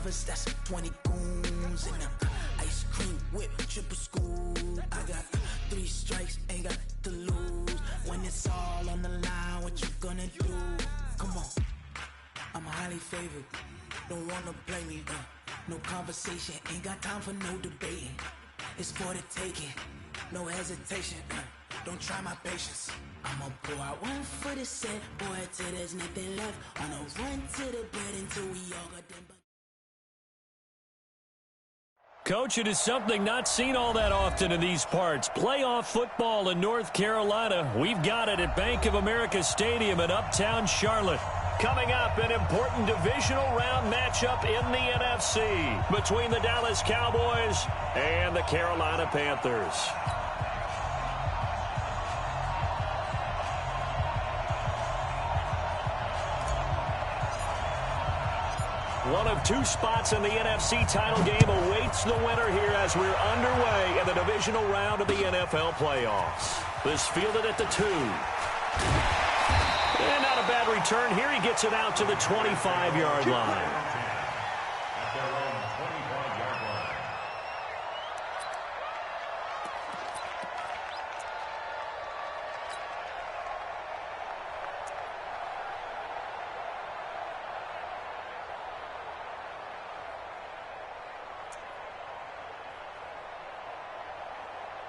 brothers, that's 20 goons in them. Ice cream whip, triple scoop. I got 3 strikes, ain't got to lose. When it's all on the line, what you gonna do? Come on, I'm highly favored. Don't wanna play me, no conversation, ain't got time for no debating. It's for the taking, no hesitation, don't try my patience. I'ma pour out one for the set, boy, till there's nothing left. On a run to the bread until we all got them. Coach, it is something not seen all that often in these parts. Playoff football in North Carolina. We've got it at Bank of America Stadium in Uptown Charlotte. Coming up, an important divisional round matchup in the NFC between the Dallas Cowboys and the Carolina Panthers. One of 2 spots in the NFC title game awaits the winner here as we're underway in the divisional round of the NFL playoffs. This fielded at the 2. And not a bad return here. He gets it out to the 25-yard line.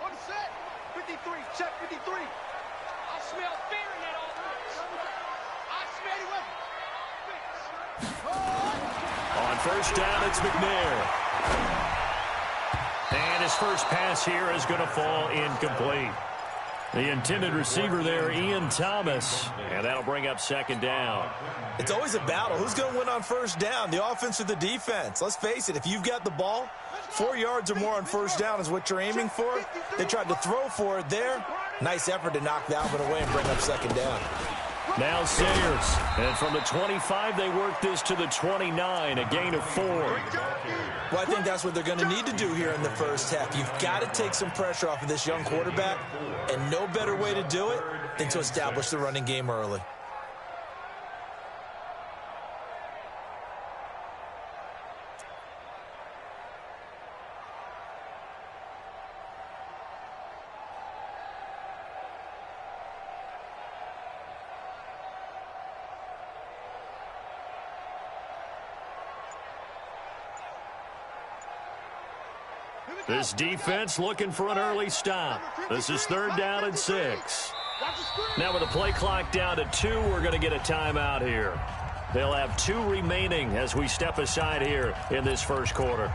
On set, 53, check 53. I smell fear in that offense. I smell it. On first down, it's McNair. And his first pass here is going to fall incomplete. The intended receiver there, Ian Thomas. And that'll bring up second down. It's always a battle. Who's going to win on first down, the offense or the defense? Let's face it, if you've got the ball, 4 yards or more on first down is what you're aiming for. They tried to throw for it there. Nice effort to knock that one away and bring up second down. Now Sayers. And from the 25, they work this to the 29, a gain of 4. Well, I think that's what they're going to need to do here in the first half. You've got to take some pressure off of this young quarterback, and no better way to do it than to establish the running game early. This defense looking for an early stop. This is 3rd down and 6. Now with the play clock down to 2, we're going to get a timeout here. They'll have 2 remaining as we step aside here in this first quarter.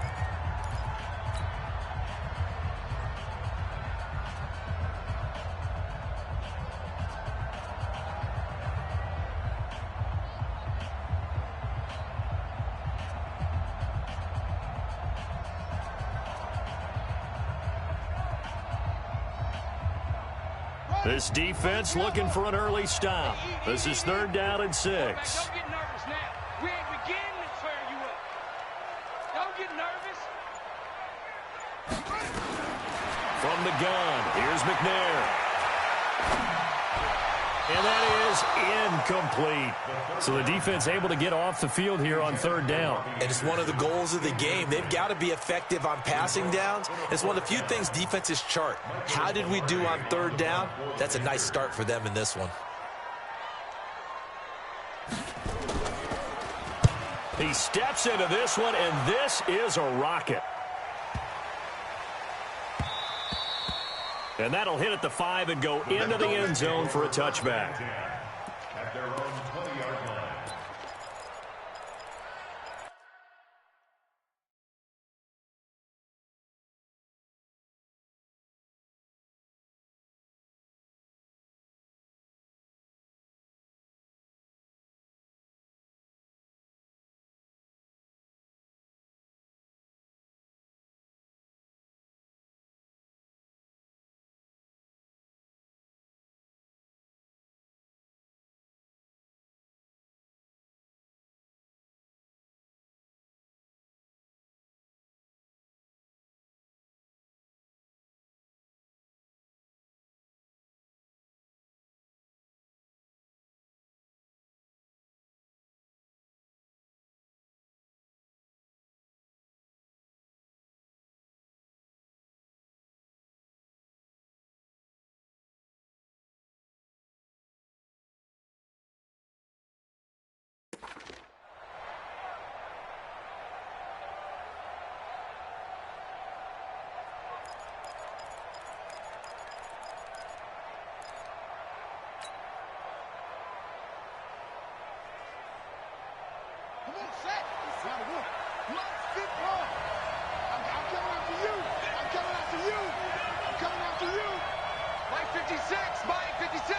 This defense looking for an early stop. This is 3rd down and 6. Don't get nervous now. We ain't beginning to tear you up. Don't get nervous. From the gun, here's McNair. And that is incomplete. So the defense able to get off the field here on 3rd down. And it's one of the goals of the game. They've got to be effective on passing downs. It's one of the few things defenses chart. How did we do on 3rd down? That's a nice start for them in this one. He steps into this one, and this is a rocket. And that'll hit at the 5 and go into the end zone for a touchback. on, set. I'm coming after you. I'm coming after you. I'm coming after you. Mike 56. Mike 56.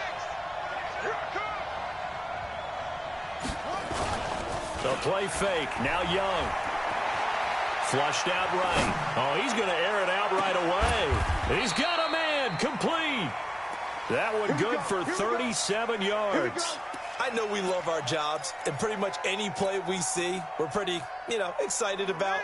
Here I come. The play fake. Now Young. Flushed out right. Oh, he's going to air it out right away. He's got a man. Complete. That one good for 37 yards. I know we love our jobs, and pretty much any play we see, we're pretty, excited about.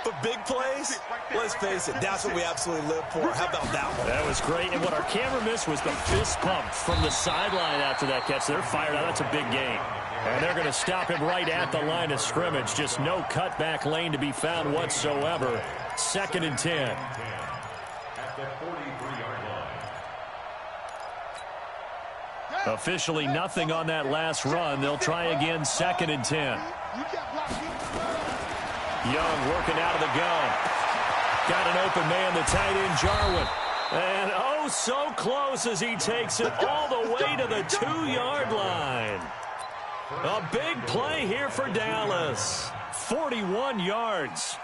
But big plays, let's face it, that's what we absolutely live for. How about that one? That was great. And what our camera missed was the fist pump from the sideline after that catch. They're fired out. That's a big gain. And they're going to stop him right at the line of scrimmage. Just no cutback lane to be found whatsoever. 2nd and 10. At the 43-yard line. Officially nothing on that last run. They'll try again 2nd and 10. Young working out of the gun. Got an open man, the tight end, Jarwin. And oh, so close as he takes it all the way to the 2-yard line. A big play here for Dallas. 41 yards.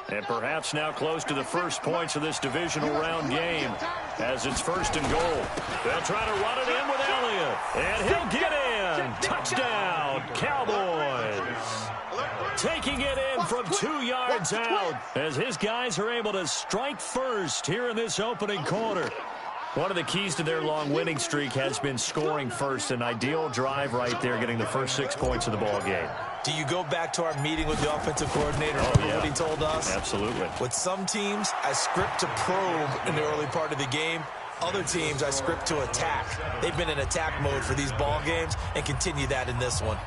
And perhaps now close to the first points of this divisional round game as it's 1st and goal. They'll try to run it in with Elliott. And he'll get in. Touchdown, Cowboys. Taking it in from 2 yards out as his guys are able to strike first here in this opening quarter. One of the keys to their long winning streak has been scoring first. An ideal drive right there, getting the first 6 points of the ball game. Do you go back to our meeting with the offensive coordinator? Remember what he told us? Absolutely. With some teams, I script to probe in the early part of the game. Other teams, I script to attack. They've been in attack mode for these ball games and continue that in this one.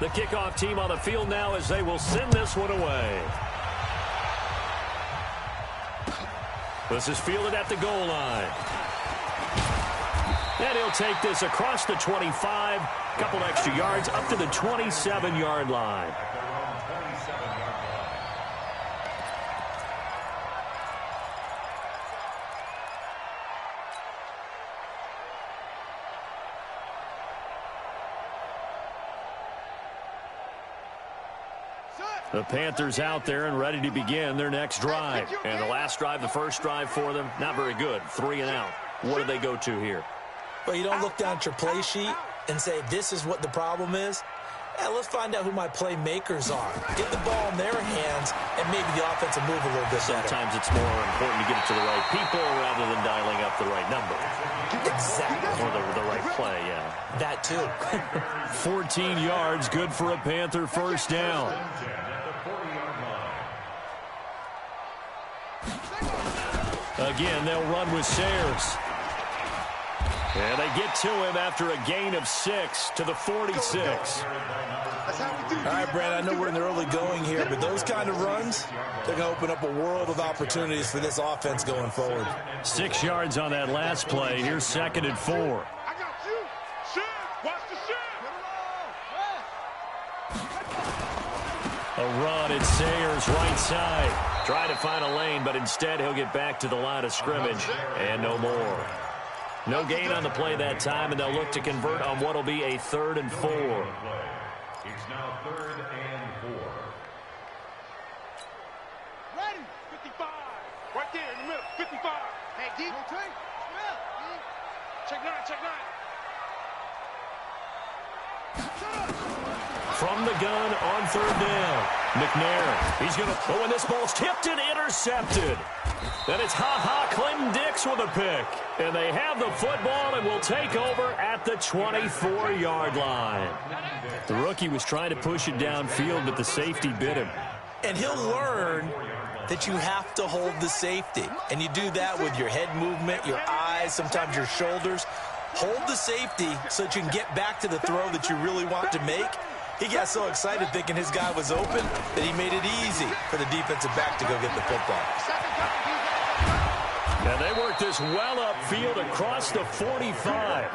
The kickoff team on the field now as they will send this one away. This is fielded at the goal line. And he'll take this across the 25, couple extra yards up to the 27-yard line. The Panthers out there and ready to begin their next drive. And the last drive, the first drive for them, not very good. 3 and out. What do they go to here? Well, you don't look down at your play sheet and say, this is what the problem is. Yeah, let's find out who my playmakers are. Get the ball in their hands, and maybe the offense will move a little bit better. Sometimes it's more important to get it to the right people rather than dialing up the right number. Exactly. Or the right play, yeah. That too. 14 yards, good for a Panther first down. Again, they'll run with Sayers. And they get to him after a gain of 6 to the 46. All right, Brad, I know we're in the early going here, but those kind of runs, they're going to open up a world of opportunities for this offense going forward. 6 yards on that last play. Here's 2nd and 4. I got you. Shit. Watch the shit. A run at Sayers' right side. Trying to find a lane, but instead he'll get back to the line of scrimmage. And no more. No gain on the play that time, and they'll look to convert on what will be a 3rd and 4. It's now 3rd and 4. Ready. 55. Right there in the middle. 55. Hey, D. Check 9. Check 9. From the gun on 3rd down. McNair, he's going to, oh, and this ball's tipped and intercepted. Then it's Clinton Dix with a pick. And they have the football and will take over at the 24-yard line. The rookie was trying to push it downfield, but the safety bit him. And he'll learn that you have to hold the safety. And you do that with your head movement, your eyes, sometimes your shoulders. Hold the safety so that you can get back to the throw that you really want to make. He got so excited thinking his guy was open that he made it easy for the defensive back to go get the football. And they work this well upfield across the 45.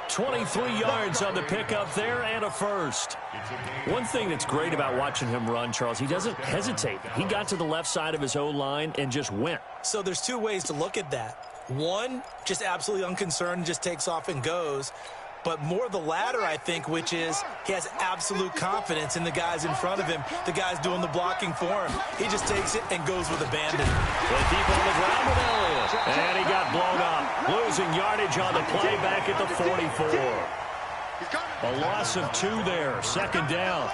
23 yards on the pickup there and a first. One thing that's great about watching him run, Charles, he doesn't hesitate. He got to the left side of his O-line and just went. So there's two ways to look at that. One, just absolutely unconcerned, just takes off and goes. But more the latter, I think, which is he has absolute confidence in the guys in front of him, the guys doing the blocking for him. He just takes it and goes with abandon. They keep on the ground with Elliott. And he got blown up. Losing yardage on the play back at the 44. A loss of 2 there. Second down.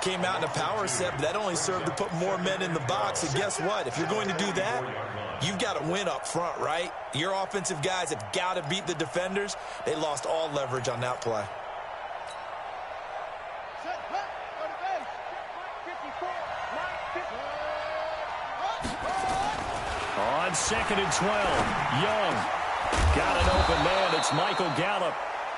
Came out in a power set, but that only served to put more men in the box. And guess what? If you're going to do that, you've got to win up front, right? Your offensive guys have got to beat the defenders. They lost all leverage on that play. On 2nd and 12, Young got an open man. It's Michael Gallup.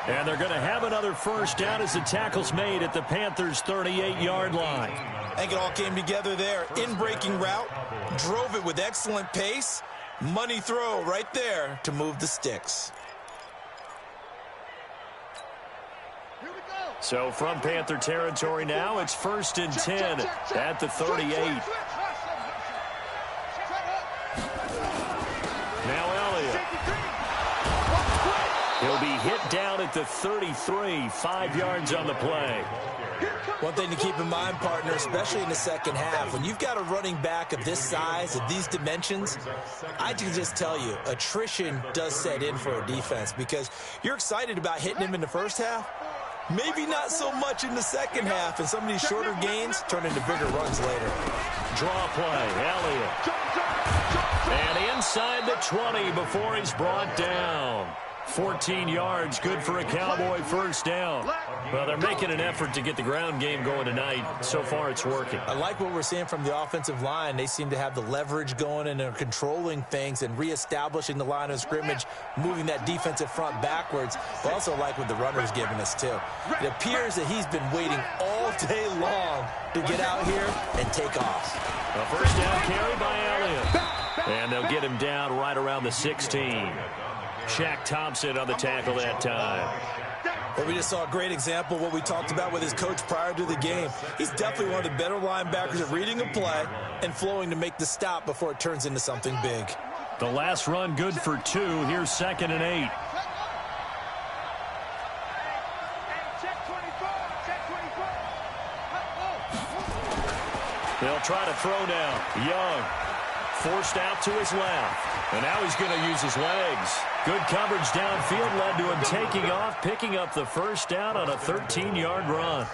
And they're going to have another first down as the tackle's made at the Panthers' 38-yard line. I think it all came together there. In-breaking route, drove it with excellent pace. Money throw right there to move the sticks. So from Panther territory now, it's 1st and 10 at the 38. Now Elliott. He'll be hit down at the 33, 5 yards on the play. One thing to keep in mind, partner, especially in the second half, when you've got a running back of this size, of these dimensions, I can just tell you, attrition does set in for a defense because you're excited about hitting him in the first half. Maybe not so much in the second half, and some of these shorter gains turn into bigger runs later. Draw play, Elliott. And inside the 20 before he's brought down. 14 yards, good for a Cowboy first down. Well, they're making an effort to get the ground game going tonight. So far, it's working. I like what we're seeing from the offensive line. They seem to have the leverage going and they're controlling things and reestablishing the line of scrimmage, moving that defensive front backwards. But also like what the runner's giving us, too. It appears that he's been waiting all day long to get out here and take off. A first down carry by Elliott. And they'll get him down right around the 16. Shaq Thompson on the tackle that time. Well, we just saw a great example of what we talked about with his coach prior to the game. He's definitely one of the better linebackers at reading a play and flowing to make the stop before it turns into something big. The last run good for 2. Here's 2nd and 8. They'll try to throw now. Young forced out to his left. And now he's going to use his legs. Good coverage downfield led to him taking off, picking up the first down on a 13-yard run.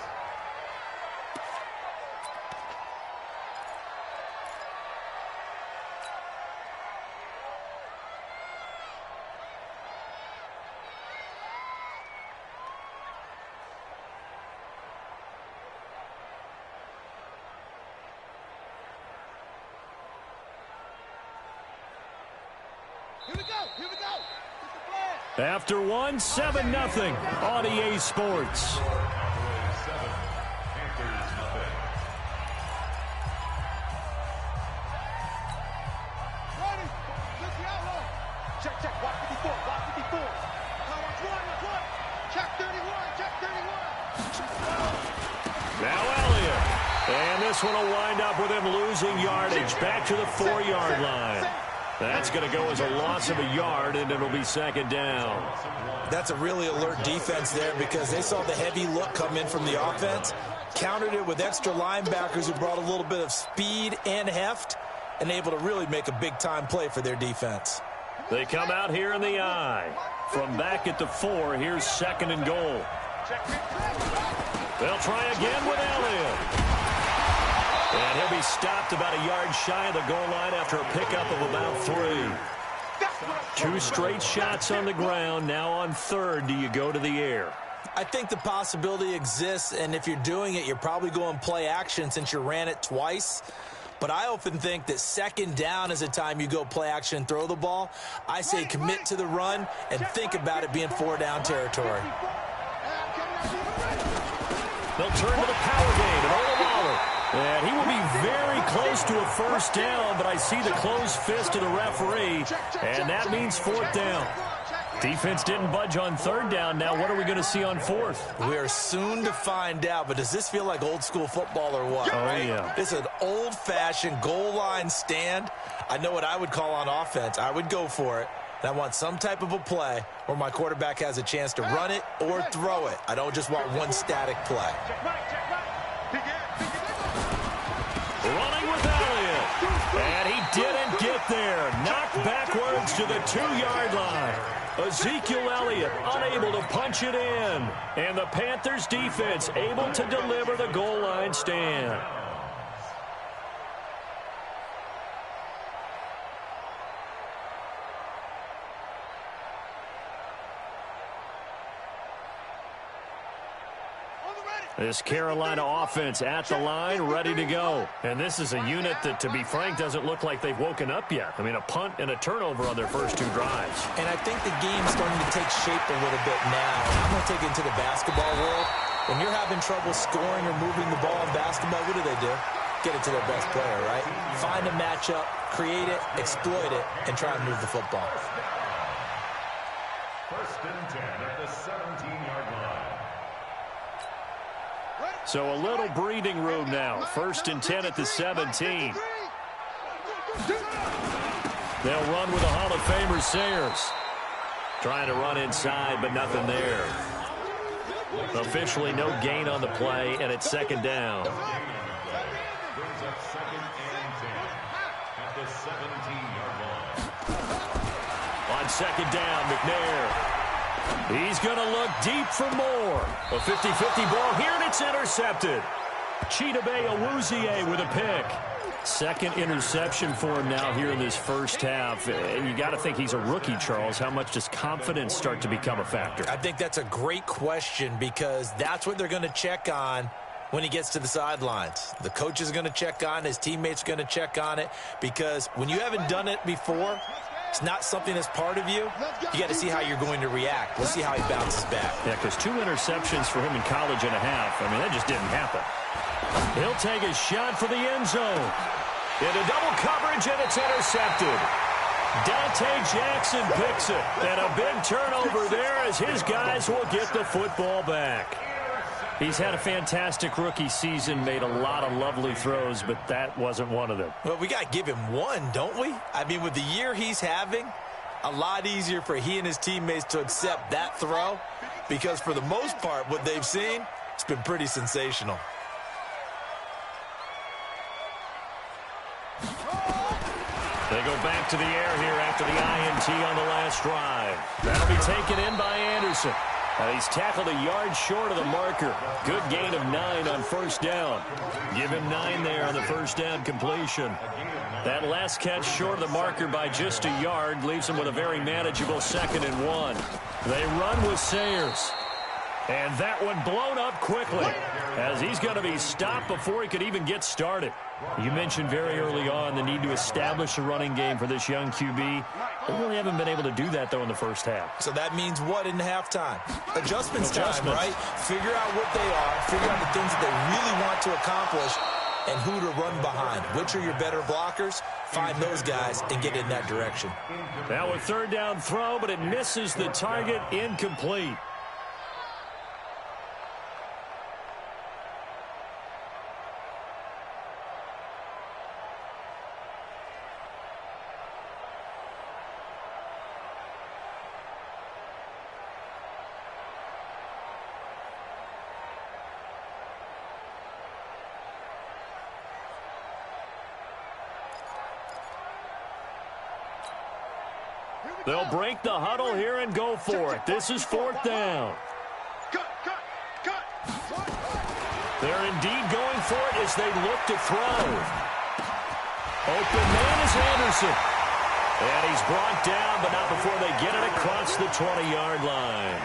After 1, 7-0 on EA Sports. Check, block 54, block 54. Check 31, check 31. Now Elliott. And this one will wind up with him losing yardage back to the 4-yard line. That's going to go as a loss of a yard, and it'll be 2nd down. That's a really alert defense there because they saw the heavy look come in from the offense, countered it with extra linebackers who brought a little bit of speed and heft, and able to really make a big-time play for their defense. They come out here in the I. From back at the 4, here's 2nd and goal. They'll try again with Elliott. And he'll be stopped about a yard shy of the goal line after a pickup of about 3. 2 straight shots on the ground. Now on 3rd, do you go to the air? I think the possibility exists, and if you're doing it, you're probably going play action since you ran it twice. But I often think that 2nd down is the time you go play action and throw the ball. I say commit to the run and think about it being 4-down territory. They'll turn to the power game and Olawale. And he will be very close to a first down, but I see the closed fist of the referee, and that means 4th down. Defense didn't budge on third down. Now what are we going to see on fourth? We are soon to find out, but does this feel like old school football or what? Oh, yeah. It's an old-fashioned goal line stand. I know what I would call on offense. I would go for it. And I want some type of a play where my quarterback has a chance to run it or throw it. I don't just want one static play. Running with Elliott. And he didn't get there. Knocked backwards to the 2-yard line. Ezekiel Elliott unable to punch it in. And the Panthers defense able to deliver the goal line stand. This Carolina offense at the line, ready to go. And this is a unit that, to be frank, doesn't look like they've woken up yet. I mean, a punt and a turnover on their first 2 drives. And I think the game's starting to take shape a little bit now. I'm going to take it into the basketball world. When you're having trouble scoring or moving the ball in basketball, what do? Get it to their best player, right? Find a matchup, create it, exploit it, and try and move the football. First and 10 at the 17-yard line. So a little breathing room now. First and 10 at the 17. They'll run with the Hall of Famer Sayers. Trying to run inside, but nothing there. Officially no gain on the play, and it's second down. Brings up second and 10 at the 17-yard line. On second down, McNair. He's going to look deep for more. A 50-50 ball here, and it's intercepted. Chidobe Awuzie with a pick. Second interception for him now here in this first half. And you got to think he's a rookie, Charles. How much does confidence start to become a factor? I think that's a great question because that's what they're going to check on when he gets to the sidelines. The coach is going to check on it. His teammates are going to check on it because when you haven't done it before, it's not something that's part of you. You got to see how you're going to react. We'll see how he bounces back. Yeah, because 2 interceptions for him in college and a half. I mean, that just didn't happen. He'll take a shot for the end zone. Into double coverage, and it's intercepted. Dante Jackson picks it. And a big turnover there as his guys will get the football back. He's had a fantastic rookie season, made a lot of lovely throws, but that wasn't one of them. Well, we got to give him one, don't we? I mean, with the year he's having, a lot easier for he and his teammates to accept that throw because for the most part, what they've seen, it's been pretty sensational. They go back to the air here after the INT on the last drive. That'll be taken in by Anderson. He's tackled a yard short of the marker. Good gain of 9 on first down. Give him 9 there on the first down completion. That last catch short of the marker by just a yard leaves him with a very manageable 2nd and 1. They run with Sayers. And that one blown up quickly as he's going to be stopped before he could even get started. You mentioned very early on the need to establish a running game for this young QB. They really haven't been able to do that, though, in the first half. So that means what in halftime? Adjustments time, right? Figure out what they are, figure out the things that they really want to accomplish, and who to run behind. Which are your better blockers? Find those guys and get in that direction. Now a third down throw, but it misses the target, incomplete. They'll break the huddle here and go for it. This is 4th down. They're indeed going for it as they look to throw. Open man is Anderson. And he's brought down, but not before they get it across the 20-yard line.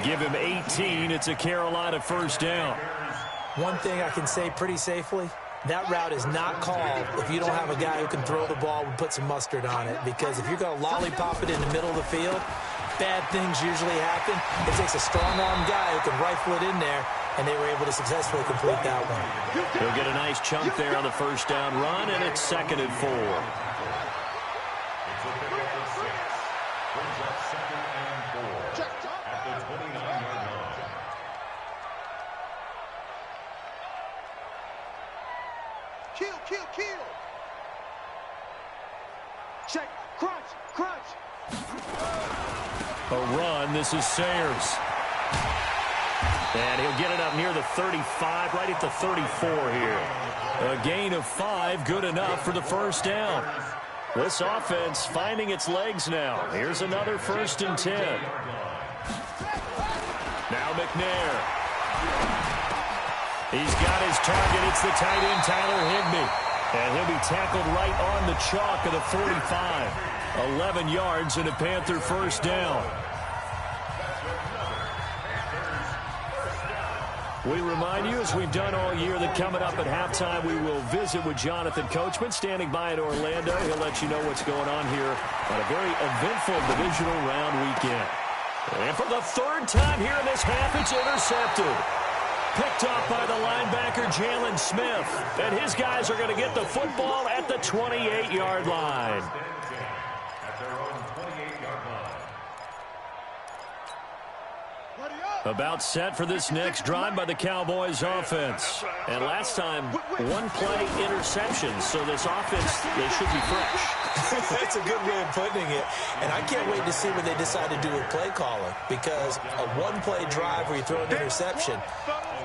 Give him 18. It's a Carolina first down. One thing I can say pretty safely, that route is not called if you don't have a guy who can throw the ball and put some mustard on it. Because if you're going to lollipop it in the middle of the field, bad things usually happen. It takes a strong-arm guy who can rifle it in there, and they were able to successfully complete that one. He'll get a nice chunk there on the first down run, and it's 2nd and 4. It's a pickup of 6. Brings up 2nd and 4. Kill, kill, kill. Check. Crunch, crunch. A run. This is Sayers. And he'll get it up near the 35, right at the 34 here. A gain of 5, good enough for the first down. This offense finding its legs now. Here's another 1st and 10. Now McNair. He's got his target. It's the tight end, Tyler Higbee. And he'll be tackled right on the chalk of the 45. 11 yards and a Panther first down. We remind you, as we've done all year, that coming up at halftime, we will visit with Jonathan Coachman, standing by in Orlando. He'll let you know what's going on here on a very eventful divisional round weekend. And for the 3rd time here in this half, it's intercepted. Picked off by the linebacker, Jalen Smith. And his guys are going to get the football at the 28-yard line. At their own 28-yard line. About set for this next drive by the Cowboys offense. And last time, 1-play interception. So this offense, they should be fresh. That's a good way of putting it. And I can't wait to see what they decide to do with play calling. Because a 1-play drive where you throw an interception,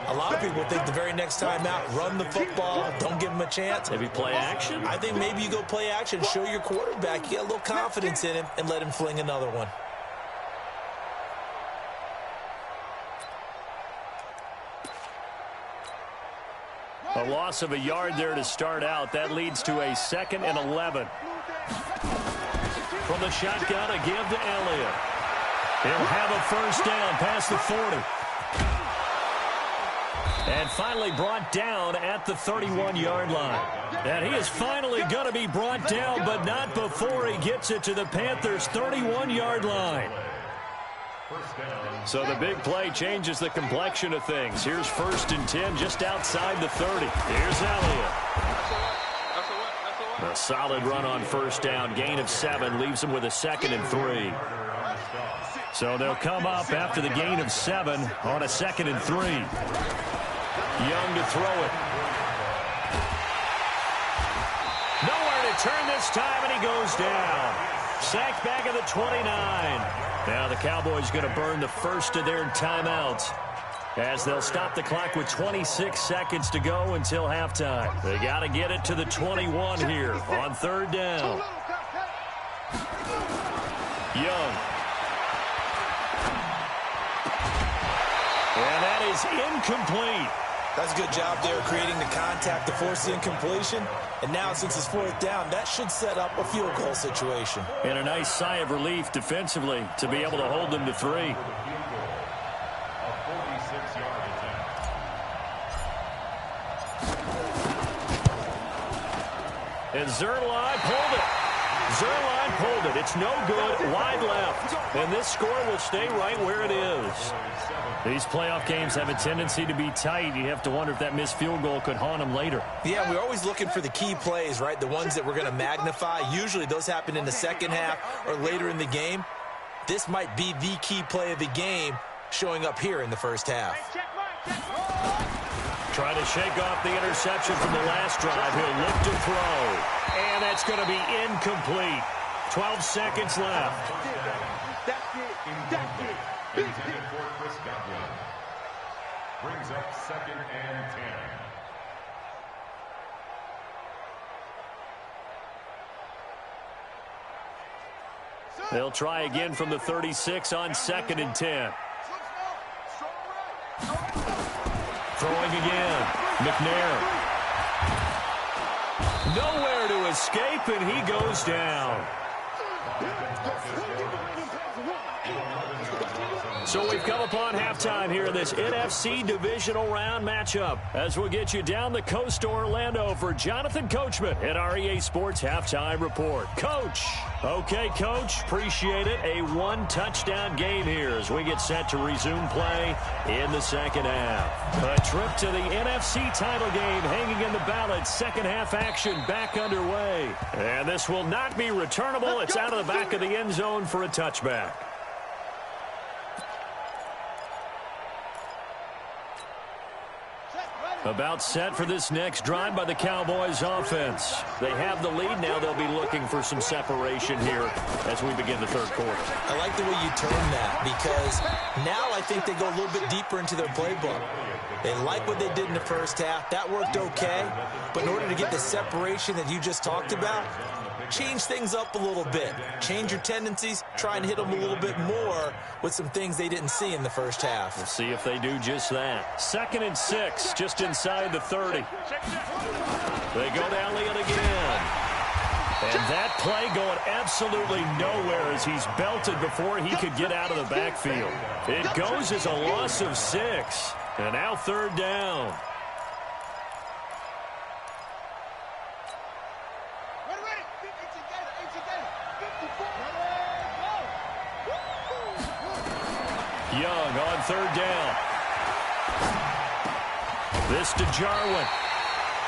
a lot of people think the very next time out, run the football, don't give them a chance. Maybe play action? I think maybe you go play action, show your quarterback, you get a little confidence in him, and let him fling another one. A loss of a yard there to start out. That leads to a 2nd and 11. From the shotgun, a give to Elliott. He'll have a first down past the 40. And finally brought down at the 31-yard line. And he is finally going to be brought down, but not before he gets it to the Panthers' 31-yard line. So the big play changes the complexion of things. Here's 1st and 10 just outside the 30. Here's Elliott. A solid run on first down. Gain of 7 leaves him with a 2nd and 3. So they'll come up after the gain of 7 on a 2nd and 3. Young to throw it. Nowhere to turn this time, and he goes down. Sacked back at the 29. Now the Cowboys going to burn the first of their timeouts as they'll stop the clock with 26 seconds to go until halftime. They got to get it to the 21 here on 3rd down. Young. And that is incomplete. That's a good job there creating the contact to force the incompletion. And now since it's 4th down, that should set up a field goal situation. And a nice sigh of relief defensively to be able to hold them to 3. A 46-yard attempt. And Zerline pulled it. Zerline pulled it. It's no good. Wide left. And this score will stay right where it is. These playoff games have a tendency to be tight. You have to wonder if that missed field goal could haunt them later. Yeah, we're always looking for the key plays, right? The ones that we're going to magnify. Usually those happen in the second half or later in the game. This might be the key play of the game showing up here in the first half. Trying to shake off the interception from the last drive. He'll look to throw. And that's going to be incomplete. 12 seconds left. Intended for Chris Godwin. Brings up 2nd and 10. They'll try again from the 36 on 2nd and 10. Throwing again. McNair. Nowhere to escape, and he goes down. So we've come upon halftime here in this NFC divisional round matchup as we'll get you down the coast to Orlando for Jonathan Coachman at our EA Sports Halftime Report. Coach. Okay, Coach. Appreciate it. A 1-touchdown game here as we get set to resume play in the second half. A trip to the NFC title game hanging in the balance. Second half action back underway. And this will not be returnable. It's out of the back of the end zone for a touchback. About set for this next drive by the Cowboys offense. They have the lead now. They'll be looking for some separation here as we begin the third quarter. I like the way you turn that, because now I think they go a little bit deeper into their playbook. They like what they did in the first half. That worked okay. But in order to get the separation that you just talked about, change things up a little bit. Change your tendencies. Try and hit them a little bit more with some things they didn't see in the first half. We'll see if they do just that. 2nd and 6, just inside the 30. They go to Elliott again. And that play going absolutely nowhere as he's belted before he could get out of the backfield. It goes as a loss of 6. And now 3rd down. Young on 3rd down. This to Jarwin.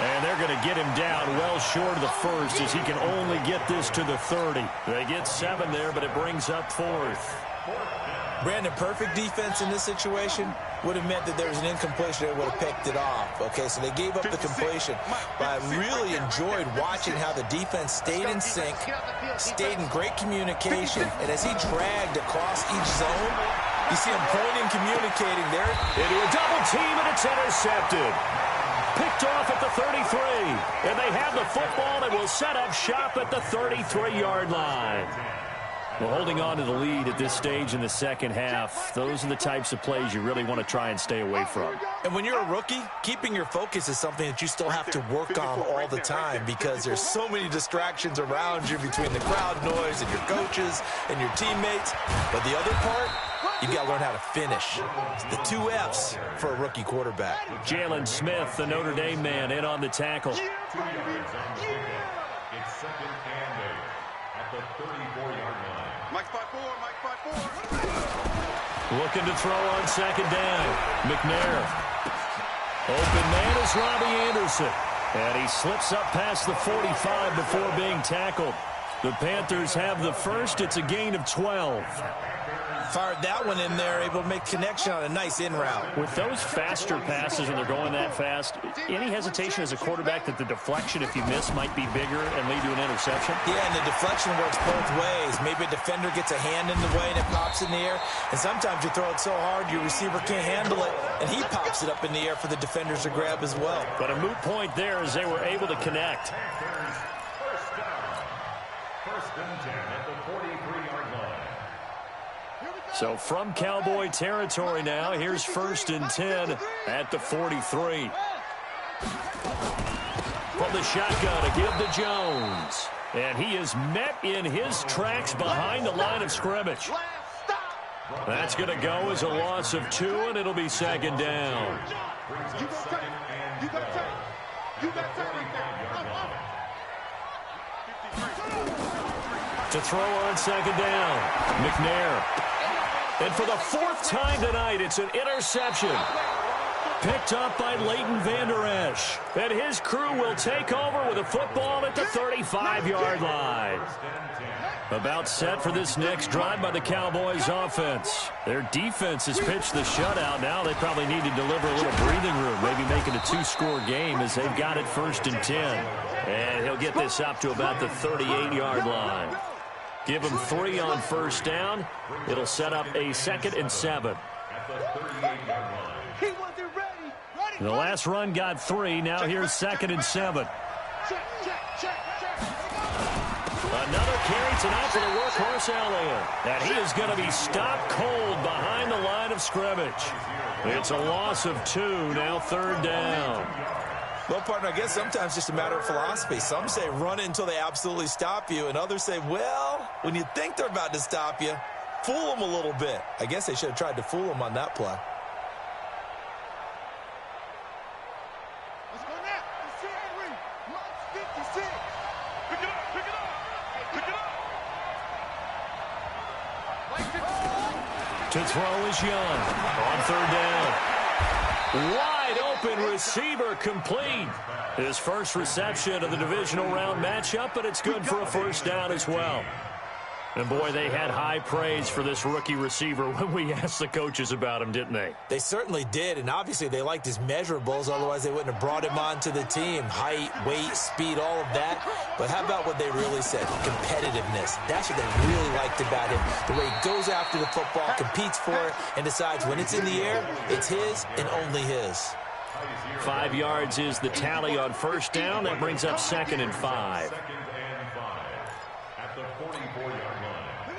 And they're going to get him down well short of the first as he can only get this to the 30. They get 7 there, but it brings up 4th. Brandon, perfect defense in this situation would have meant that there was an incompletion. They would have picked it off. Okay, so they gave up the completion. But I really enjoyed watching how the defense stayed in sync, stayed in great communication, and as he dragged across each zone, you see him pointing, communicating there. Into a double team, and it's intercepted. Picked off at the 33. And they have the football and will set up shop at the 33-yard line. Well, holding on to the lead at this stage in the second half, those are the types of plays you really want to try and stay away from. And when you're a rookie, keeping your focus is something that you still have to work on all the time, because there's so many distractions around you between the crowd noise and your coaches and your teammates. But the other part, you've got to learn how to finish. It's the 2 F's for a rookie quarterback. Jalen Smith, the Notre Dame man, in on the tackle. 2 yards on the pickup. It's 2nd and 8 at the 34-yard line. Mike 5-4, Mike 5-4. Looking to throw on 2nd down. McNair. Open man is Robbie Anderson. And he slips up past the 45 before being tackled. The Panthers have the first. It's a gain of 12. Fired that one in there, able to make connection on a nice in route. With those faster passes and they're going that fast, any hesitation as a quarterback that the deflection, if you miss, might be bigger and lead to an interception? Yeah, and the deflection works both ways. Maybe a defender gets a hand in the way and it pops in the air. And sometimes you throw it so hard your receiver can't handle it, and he pops it up in the air for the defenders to grab as well. But a moot point there as they were able to connect. First and 10 at the 43-yard line. So from Cowboy territory now, here's 1st and 10 at the 43. From the shotgun to give to Jones. And he is met in his tracks behind the line of scrimmage. That's going to go as a loss of 2, and it'll be 2nd down. To throw on 2nd down, McNair. And for the 4th time tonight, it's an interception. Picked up by Leighton Vander Esch. And his crew will take over with a football at the 35-yard line. About set for this next drive by the Cowboys offense. Their defense has pitched the shutout. Now they probably need to deliver a little breathing room, maybe make it a 2-score game as they've got it 1st and 10. And he'll get this up to about the 38-yard line. Give him 3 on 1st down. It'll set up a 2nd and 7. The last run got 3. Now here's 2nd and 7. Another carry tonight for the workhorse Elliott. And he is going to be stopped cold behind the line of scrimmage. It's a loss of 2. Now 3rd down. Well, partner, I guess sometimes it's just a matter of philosophy. Some say run it until they absolutely stop you, and others say, well, when you think they're about to stop you, fool them a little bit. I guess they should have tried to fool them on that play. Let's go now. Let's see Henry. Mike 56. Pick it up, pick it up, pick it up. Mike 56. To throw is Young on 3rd down. Wide open receiver complete. His first reception of the divisional round matchup, but it's good for a 1st down as well. And, boy, they had high praise for this rookie receiver when we asked the coaches about him, didn't they? They certainly did, and obviously they liked his measurables. Otherwise, they wouldn't have brought him onto the team. Height, weight, speed, all of that. But how about what they really said? Competitiveness. That's what they really liked about him. The way he goes after the football, competes for it, and decides when it's in the air, it's his and only his. 5 yards is the tally on first down. That brings up 2nd and 5.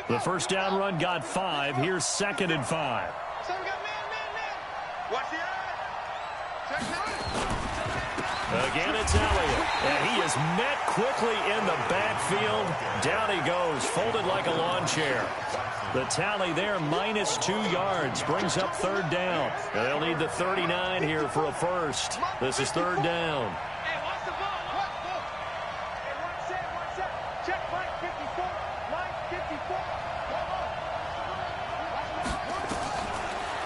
The first down run got 5. Here's 2nd and 5. So we got man. Watch the eye. Check nine. Again, it's Elliott. And he is met quickly in the backfield. Down he goes, folded like a lawn chair. The tally there, -2 yards, brings up 3rd down. And they'll need the 39 here for a first. This is 3rd down. Hey, watch the ball. Hey, one set. Check Mike 54. Mike 54.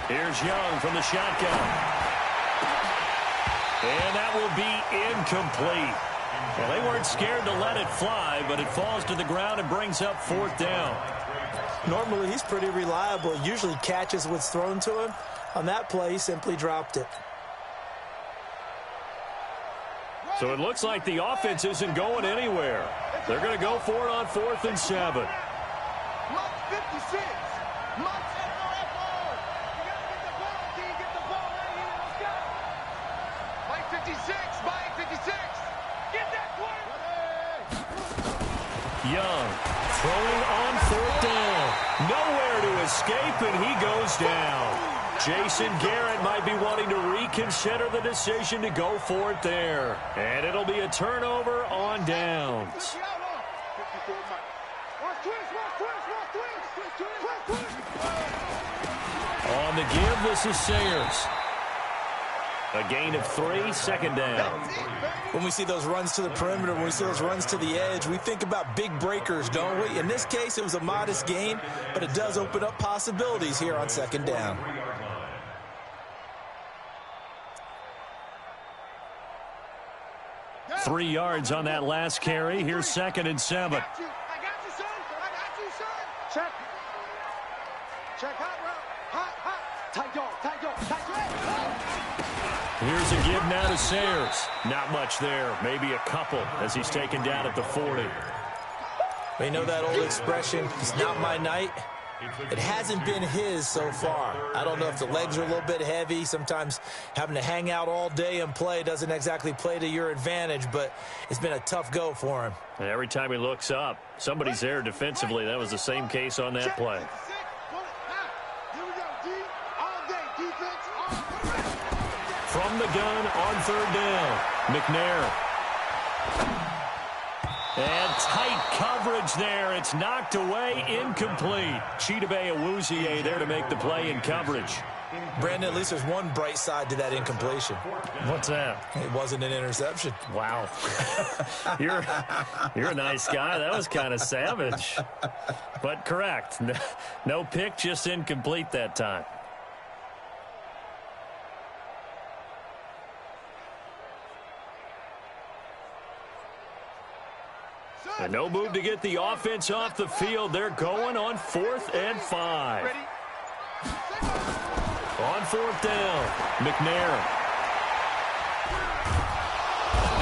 Here's Young from the shotgun. And that will be incomplete. Well, they weren't scared to let it fly, but it falls to the ground and brings up 4th down. Normally, he's pretty reliable. Usually catches what's thrown to him. On that play, he simply dropped it. So it looks like the offense isn't going anywhere. They're going to go for it on 4th and 7. Mike 56. Mike 56, Mike 56. Get that one. Young throwing on 4th down. Nowhere to escape, and he goes down. Jason Garrett might be wanting to reconsider the decision to go for it there. And it'll be a turnover on downs. On the give, this is Sayers. A gain of 3, 2nd down. When we see those runs to the perimeter, when we see those runs to the edge, we think about big breakers, don't we? In this case, it was a modest gain, but it does open up possibilities here on 2nd down. Three yards on that last carry. Here's 2nd and 7. I got you, son. I got you, son. Check. Check hot route. Hot. Tight dog. Here's a give now to Sayers. Not much there. Maybe a couple as he's taken down at the 40. We know that old expression, it's not my night. It hasn't been his so far. I don't know if the legs are a little bit heavy. Sometimes having to hang out all day and play doesn't exactly play to your advantage, but it's been a tough go for him. And every time he looks up, somebody's there defensively. That was the same case on that play. From the gun on 3rd down, McNair. And tight coverage there. It's knocked away, incomplete. Chidobe Awuzie there to make the play in coverage. Brandon, at least there's one bright side to that incompletion. What's that? It wasn't an interception. Wow. You're a nice guy. That was kind of savage. But correct. No pick, just incomplete that time. And no move to get the offense off the field. They're going on 4th and 5. On 4th down, McNair.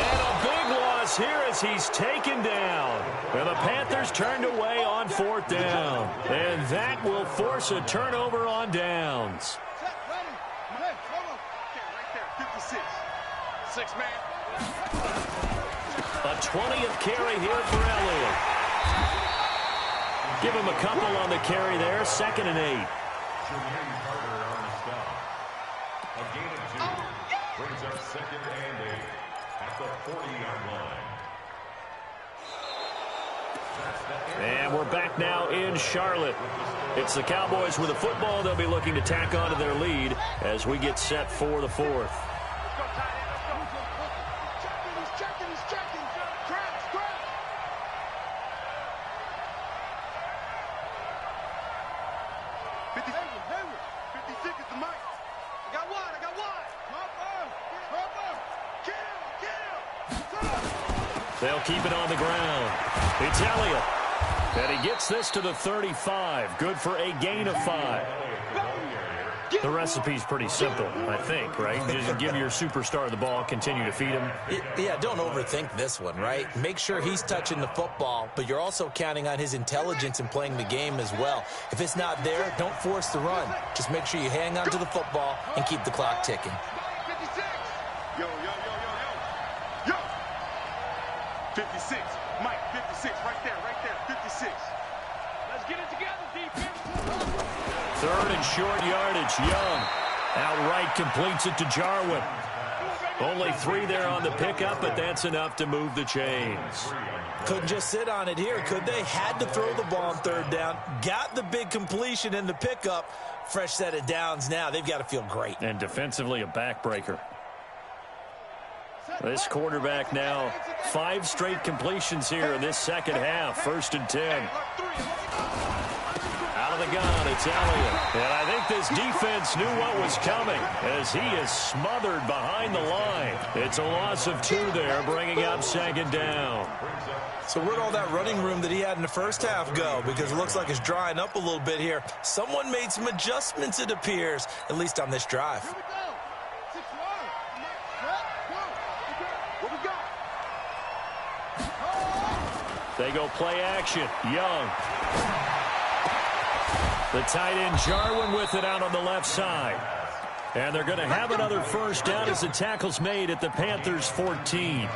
And a big loss here as he's taken down. And the Panthers turned away on 4th down. And that will force a turnover on downs. Right there, 56. 6 man. A 20th carry here for Elliott. Give him a couple on the carry there. 2nd and 8. A gain of 2 brings up 2nd and 8 at the 40-yard line. And we're back now in Charlotte. It's the Cowboys with the football. They'll be looking to tack on to their lead as we get set for the 4th. They'll keep it on the ground. It's Elliott. And he gets this to the 35. Good for a gain of 5. The recipe's pretty simple, I think, right? Just give your superstar the ball, continue to feed him. Yeah, don't overthink this one, right? Make sure he's touching the football, but you're also counting on his intelligence in playing the game as well. If it's not there, don't force the run. Just make sure you hang on to the football and keep the clock ticking. 56. Yo. 56. Mike, 56. Right there. 56. Let's get it together, defense. Third and short yardage. Young outright completes it to Jarwin. Only 3 there on the pickup, but that's enough to move the chains. Couldn't just sit on it here, could they? Had to throw the ball on third down. Got the big completion in the pickup. Fresh set of downs now. They've got to feel great. And defensively, a backbreaker. This quarterback now 5 straight completions here in this second half. 1st and 10. Out of the gun, it's Elliott. And I think this defense knew what was coming as he is smothered behind the line. It's a loss of 2 there, bringing up 2nd down. So where'd all that running room that he had in the first half go? Because it looks like it's drying up a little bit here. Someone made some adjustments, it appears, at least on this drive. They go play action. Young. The tight end Jarwin with it out on the left side. And they're going to have another 1st down as the tackle's made at the Panthers' 14.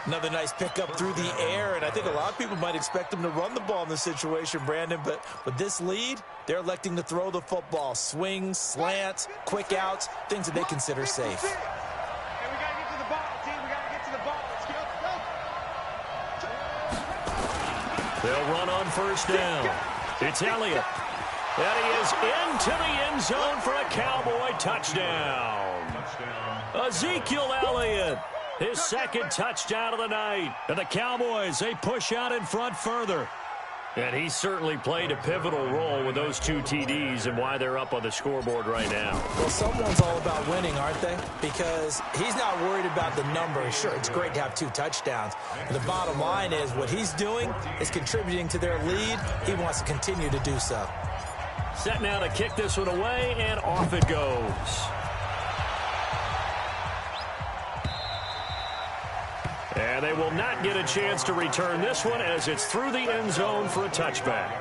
Another nice pickup through the air, and I think a lot of people might expect them to run the ball in this situation, Brandon, but with this lead, they're electing to throw the football. Swings, slants, quick outs, things that they consider safe. Hey, we got to get to the ball, team. We got to get to the ball. Let's go. They'll run on 1st down. It's Elliott. And he is into the end zone for a Cowboy touchdown. Ezekiel Elliott, his 2nd touchdown of the night. And the Cowboys, they push out in front further. And he certainly played a pivotal role with those 2 TDs and why they're up on the scoreboard right now. Well, someone's all about winning, aren't they? Because he's not worried about the number. Sure, it's great to have 2 touchdowns. But the bottom line is what he's doing is contributing to their lead. He wants to continue to do so. Set now to kick this one away, and off it goes. And they will not get a chance to return this one as it's through the end zone for a touchback.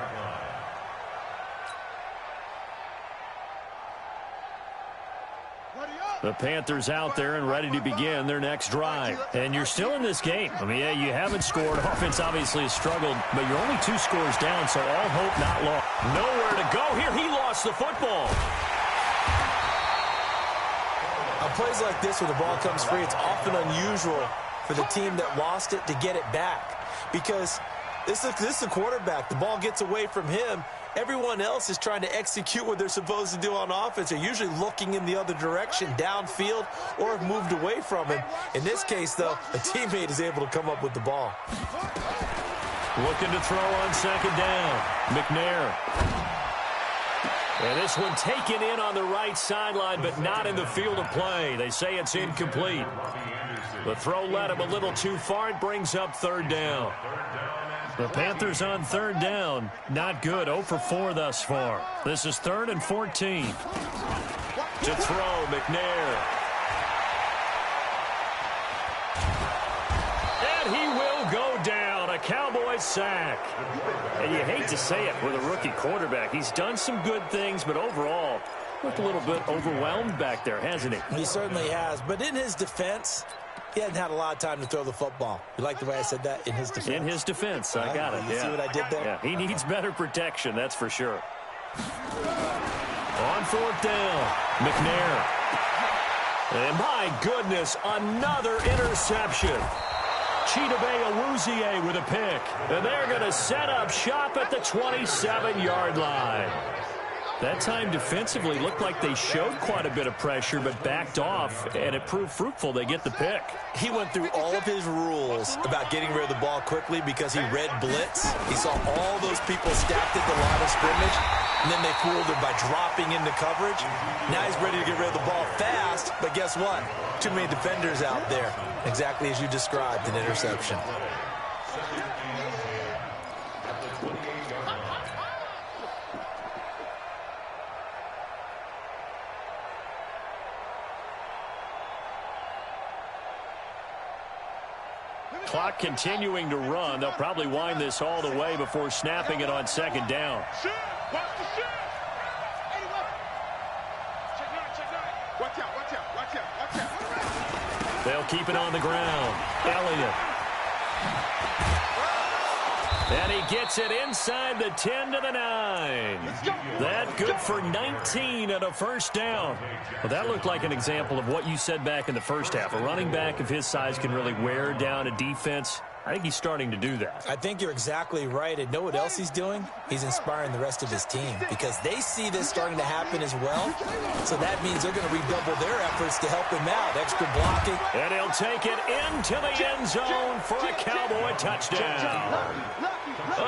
The Panthers out there and ready to begin their next drive. And you're still in this game. I mean, yeah, you haven't scored. Offense obviously has struggled, but you're only 2 scores down, so all hope not lost. Nowhere to go here. He lost the football. On plays like this where the ball comes free, it's often unusual for the team that lost it to get it back. Because this is a quarterback. The ball gets away from him. Everyone else is trying to execute what they're supposed to do on offense. They're usually looking in the other direction, downfield, or have moved away from him. In this case, though, a teammate is able to come up with the ball. Looking to throw on 2nd down. McNair. And this one taken in on the right sideline, but not in the field of play. They say it's incomplete. The throw led him a little too far. It brings up 3rd down. The Panthers on 3rd down. Not good. 0 for 4 thus far. This is 3rd and 14. To throw, McNair. And he will go down. A Cowboys sack. And you hate to say it with a rookie quarterback. He's done some good things, but overall, looked a little bit overwhelmed back there, hasn't he? He certainly has. But in his defense, he hasn't had a lot of time to throw the football. You like the way I said that? In his defense. In his defense. I got it. You see what I did there? Yeah, he needs better protection, that's for sure. On 4th down, McNair. And my goodness, another interception. Chidobe Awuzie with a pick. And they're going to set up shop at the 27-yard line. That time defensively looked like they showed quite a bit of pressure but backed off, and it proved fruitful. They get the pick. He went through all of his rules about getting rid of the ball quickly because he read blitz. He saw all those people stacked at the line of scrimmage, and then they fooled him by dropping into coverage. Now he's ready to get rid of the ball fast, but guess what? Too many defenders out there. Exactly as you described, an interception. Clock continuing to run. They'll probably wind this all the way before snapping it on second down. Watch the shit. Watch out. They'll keep it on the ground. Elliott. And he gets it inside the 10 to the 9. That good for 19 and a first down. Well, that looked like an example of what you said back in the first half. A running back of his size can really wear down a defense. I think he's starting to do that. I think you're exactly right. And know what else he's doing? He's inspiring the rest of his team because they see this starting to happen as well. So that means they're going to redouble their efforts to help him out. Extra blocking. And he'll take it into the end zone for a Cowboy touchdown.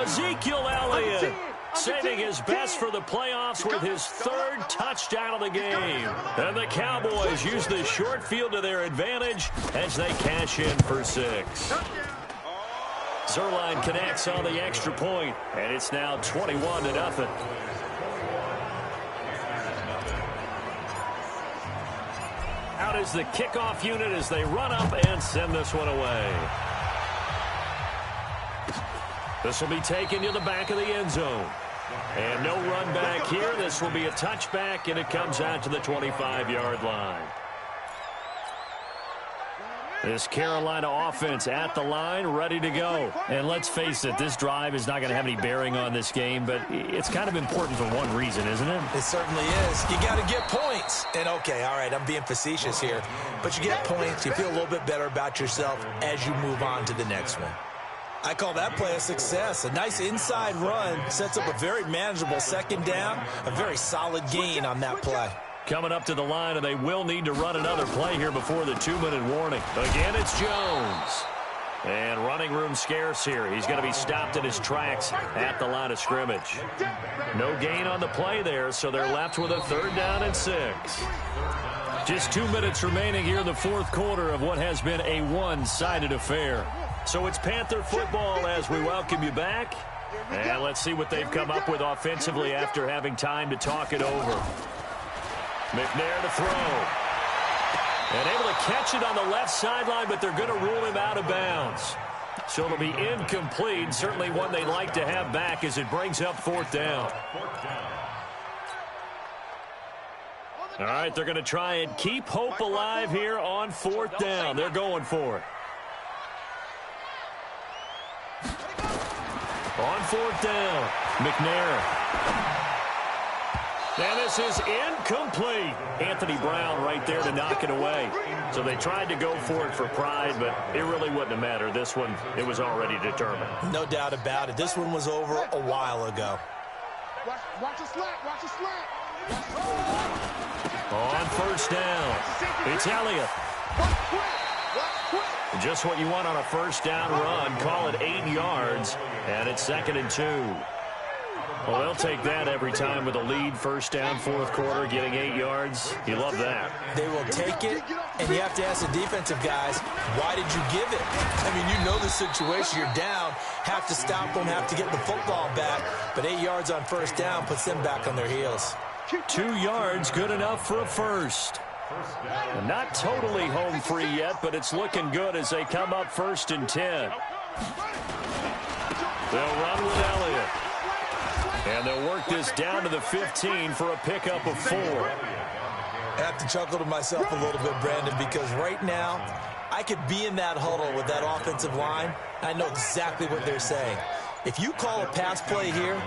Ezekiel Elliott saving his best for the playoffs with his third touchdown of the game. And the Cowboys use the short field to their advantage as they cash in for 6. Zerline connects on the extra point, and it's now 21-0. Out is the kickoff unit as they run up and send this one away. This will be taken to the back of the end zone. And no run back here. This will be a touchback, and it comes out to the 25-yard line. This Carolina offense at the line, ready to go. And let's face it, this drive is not going to have any bearing on this game, but it's kind of important for one reason, isn't it? It certainly is. You got to get points. And, okay, all right, I'm being facetious here. But you get points, you feel a little bit better about yourself as you move on to the next one. I call that play a success. A nice inside run sets up a very manageable second down, a very solid gain on that play. Coming up to the line, and they will need to run another play here before the 2-minute warning. Again, it's Jones. And running room scarce here. He's going to be stopped in his tracks at the line of scrimmage. No gain on the play there, so they're left with a 3rd down and 6. Just 2 minutes remaining here in the fourth quarter of what has been a one-sided affair. So it's Panther football as we welcome you back. And let's see what they've come up with offensively after having time to talk it over. McNair to throw. And able to catch it on the left sideline, but they're going to rule him out of bounds. So it'll be incomplete. Certainly one they'd like to have back as it brings up 4th down. All right, they're going to try and keep hope alive here on 4th down. They're going for it. On 4th down, McNair. And this is incomplete. Anthony Brown right there to knock it away. So they tried to go for it for pride, but it really wouldn't have mattered. This one, it was already determined. No doubt about it. This one was over a while ago. Watch the slant. Watch the slant. On 1st down, it's Elliott. Just what you want on a 1st down run. Call it 8 yards, and it's 2nd and 2. Well, they'll take that every time with a lead. 1st down, 4th quarter, getting 8 yards. You love that. They will take it, and you have to ask the defensive guys, why did you give it? I mean, you know the situation. You're down, have to stop them, have to get the football back. But 8 yards on 1st down puts them back on their heels. 2 yards, good enough for a first. Not totally home free yet, but it's looking good as they come up 1st and 10. They'll run with Elliott. And they'll work this down to the 15 for a pickup of 4. I have to chuckle to myself a little bit, Brandon, because right now I could be in that huddle with that offensive line. I know exactly what they're saying. If you call a pass play here,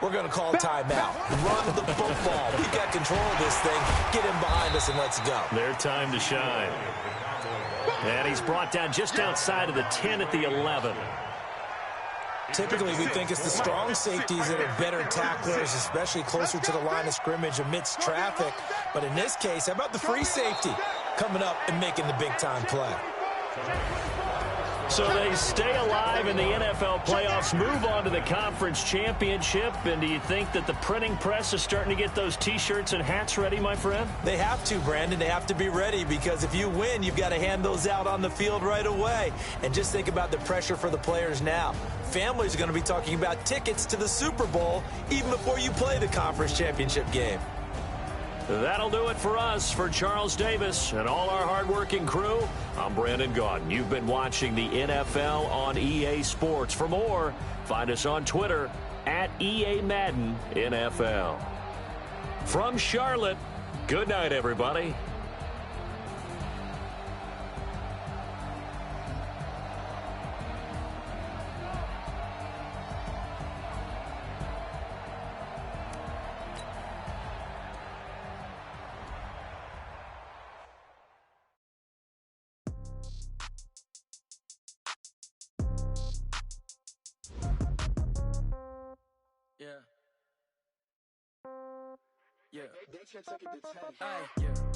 we're going to call a timeout. Run the football. We've got control of this thing. Get him behind us and let's go. Their time to shine. And he's brought down just outside of the 10 at the 11. Typically, we think it's the strong safeties that are better tacklers, especially closer to the line of scrimmage amidst traffic. But in this case, how about the free safety coming up and making the big-time play? So they stay alive in the NFL playoffs, move on to the conference championship. And do you think that the printing press is starting to get those T-shirts and hats ready, my friend? They have to, Brandon. They have to be ready because if you win, you've got to hand those out on the field right away. And just think about the pressure for the players now. Families are going to be talking about tickets to the Super Bowl even before you play the conference championship game. That'll do it for us. For Charles Davis and all our hardworking crew, I'm Brandon Gaudin. You've been watching the NFL on EA Sports. For more, find us on Twitter at EA Madden NFL. From Charlotte, good night, everybody.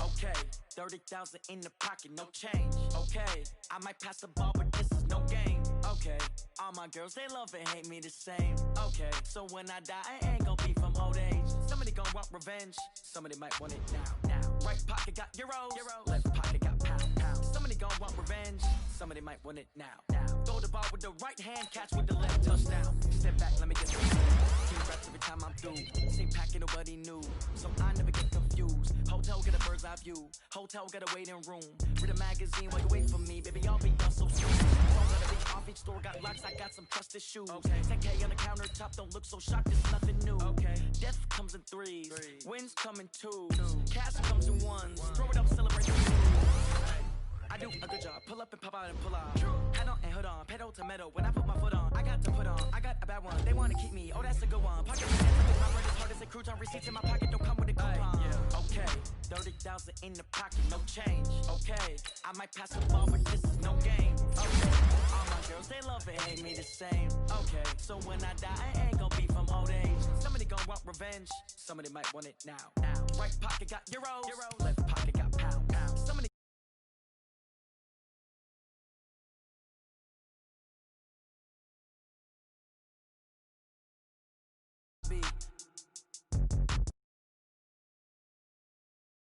Okay, 30,000 in the pocket, no change. Okay, I might pass the ball, but this is no game. Okay, all my girls, they love and hate me the same. Okay, so when I die, I ain't gon' be from old age. Somebody gon' want revenge, somebody might want it now. Right pocket got euros, left pocket got pound. Somebody gon' want revenge, somebody might want it now. Throw the ball with the right hand, catch with the left, touchdown. Step back, let me get some team reps every time I'm through. Same packet, nobody knew, so I never get confused. Hotel get a bird's eye view, hotel get a waiting room. Read a magazine while you wait for me, baby, I'll be done so soon. Phone got a big off each store, got locks, I got some trusted shoes. 10K on the countertop, don't look so shocked, it's nothing new. Death comes in threes, wins come in twos, cash comes in ones. Throw it up, celebrate. I do a good job, pull up and pop out and pull out. Hat on and hood on, pedal to metal. When I put my foot on, I got to put on. I got a bad one, they want to keep me. Oh, that's a good one. Pocket my bread is hard as a crouton. Receipts in my pocket don't come with a coupon. Okay, 30,000 in the pocket, no change. Okay, I might pass the ball, but this is no game. Okay, all my girls, they love and hate me the same. Okay, so when I die, I ain't gon' be from old age. Somebody gon' want revenge, somebody might want it now. Right pocket got euros, left pocket